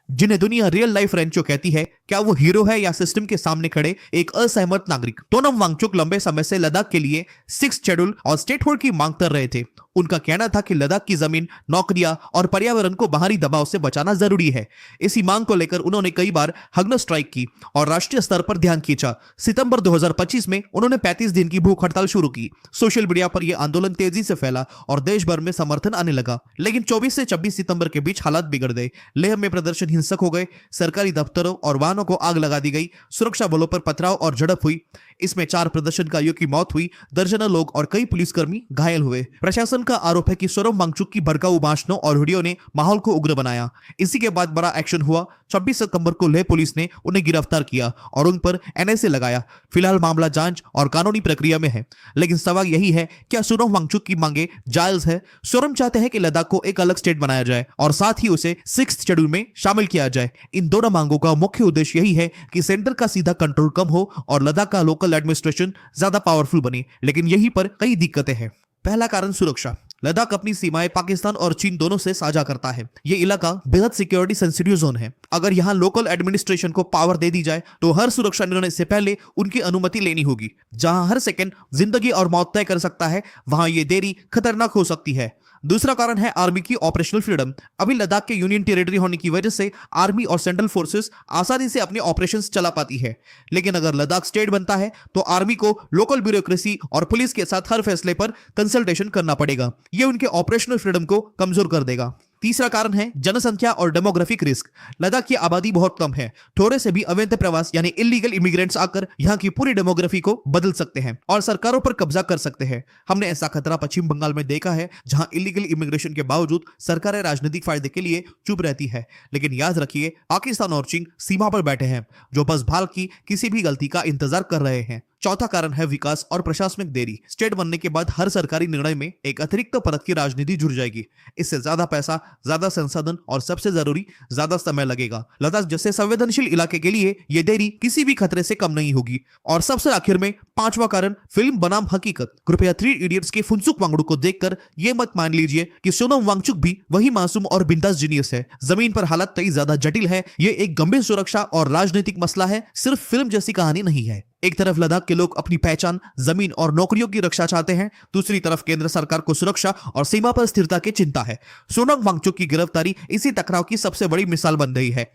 जिन्हें दुनिया real life Rancho कहती है, क्या वो हीरो है या सिस्टम के सामने खड़े एक असहमत नागरिक। सोनम वांगचुक लंबे समय से लद्दाख के लिए 6th शेड्यूल और स्टेटहुड की मांग कर रहे थे। उनका कहना था कि लद्दाख की जमीन, नौकरियां और पर्यावरण को बाहरी दबाव से बचाना जरूरी है। इसी मांग को लेकर उन्होंने कई बार हंगर स्ट्राइक की और राष्ट्रीय स्तर पर ध्यान खींचा। सितंबर 2025 में उन्होंने 35 दिन की भूख हड़ताल शुरू की। सोशल मीडिया पर यह आंदोलन तेजी से फैला और देश भर में समर्थन आने लगा। लेकिन 24 से 26 सितंबर के बीच हालात बिगड़ गए। लेह में प्रदर्शन हिंसक हो गए, सरकारी दफ्तरों और वाहनों को आग लगा दी गई, सुरक्षा बलों पर पथराव और झड़प हुई। इसमें 4 प्रदर्शनकारियों की मौत हुई, दर्जनों लोग और कई पुलिसकर्मी घायल हुए। प्रशासन का आरोप है कि सोनम वांगचुक की भड़काऊ भाषणों और वीडियो ने माहौल को उग्र बनाया। इसी के बाद बड़ा एक्शन हुआ। 26 सितंबर को लेह पुलिस ने उन्हें गिरफ्तार किया और उन पर एनआईए लगाया। फिलहाल मामला जांच और कानूनी प्रक्रिया में है। लेकिन सवाल यही है, क्या सोनम वांगचुक की मांगे जायज है? सोनम चाहते हैं कि लद्दाख को एक अलग स्टेट बनाया जाए और साथ ही उसे 6th शेड्यूल में शामिल किया जाए। इन दोनों मांगों का मुख्य उद्देश्य यही है कि सेंटर का सीधा कंट्रोल कम हो और लद्दाख का लोकल एडमिनिस्ट्रेशन ज्यादा पावरफुल बने। लेकिन यहीं पर कई दिक्कतें हैं। पहला कारण सुरक्षा। लद्दाख अपनी सीमाएं पाकिस्तान और चीन दोनों से साझा करता है। ये इलाका बेहद सिक्योरिटी सेंसिटिव जोन है। अगर यहाँ लोकल एडमिनिस्ट्रेशन को पावर दे दी जाए तो हर सुरक्षा निर्णय से पहले उनकी अनुमति लेनी होगी। जहां हर सेकंड जिंदगी और मौत तय कर सकता है, वहां ये देरी खतरनाक हो सकती है। दूसरा कारण है आर्मी की ऑपरेशनल फ्रीडम। अभी लद्दाख के यूनियन टेरिटरी होने की वजह से आर्मी और सेंट्रल फोर्सेस आसानी से अपने ऑपरेशंस चला पाती है। लेकिन अगर लद्दाख स्टेट बनता है तो आर्मी को लोकल ब्यूरोक्रेसी और पुलिस के साथ हर फैसले पर कंसल्टेशन करना पड़ेगा। यह उनके ऑपरेशनल फ्रीडम को कमजोर कर देगा। तीसरा कारण है जनसंख्या और डेमोग्राफिक रिस्क। लद्दाख की आबादी बहुत कम है। थोड़े से भी अवैध प्रवास यानी इलीगल इमिग्रेंट्स आकर यहाँ की पूरी डेमोग्राफी को बदल सकते हैं और सरकारों पर कब्जा कर सकते हैं। हमने ऐसा खतरा पश्चिम बंगाल में देखा है, जहां इलीगल इमिग्रेशन के बावजूद सरकारें राजनीतिक फायदे के लिए चुप रहती है। लेकिन याद रखिए, पाकिस्तान और चीन सीमा पर बैठे हैं, जो बस भारत की किसी भी गलती का इंतजार कर रहे हैं। चौथा कारण है विकास और प्रशासनिक देरी। स्टेट बनने के बाद हर सरकारी निर्णय में एक अतिरिक्त परत की राजनीति जुड़ जाएगी। इससे ज्यादा पैसा, ज्यादा संसाधन और सबसे जरूरी ज्यादा समय लगेगा। लद्दाख जैसे संवेदनशील इलाके के लिए यह देरी किसी भी खतरे से कम नहीं होगी। और सबसे आखिर में पांचवा कारण फिल्म बनाम हकीकत। कृपया 3 इडियट्स के फुनसुक वांगडू को देखकर यह मत मान लीजिए कि सोनम वांगचुक भी वही मासूम और बिंदास जीनियस है। जमीन पर हालत कई ज्यादा जटिल है। यह एक गंभीर सुरक्षा और राजनीतिक मसला है, सिर्फ फिल्म जैसी कहानी नहीं है। एक तरफ लद्दाख के लोग अपनी पहचान, जमीन और नौकरियों की रक्षा चाहते हैं, दूसरी तरफ केंद्र सरकार को सुरक्षा और सीमा पर स्थिरता की चिंता है। सोनम वांगचुक की गिरफ्तारी इसी टकराव की सबसे बड़ी मिसाल बन रही है।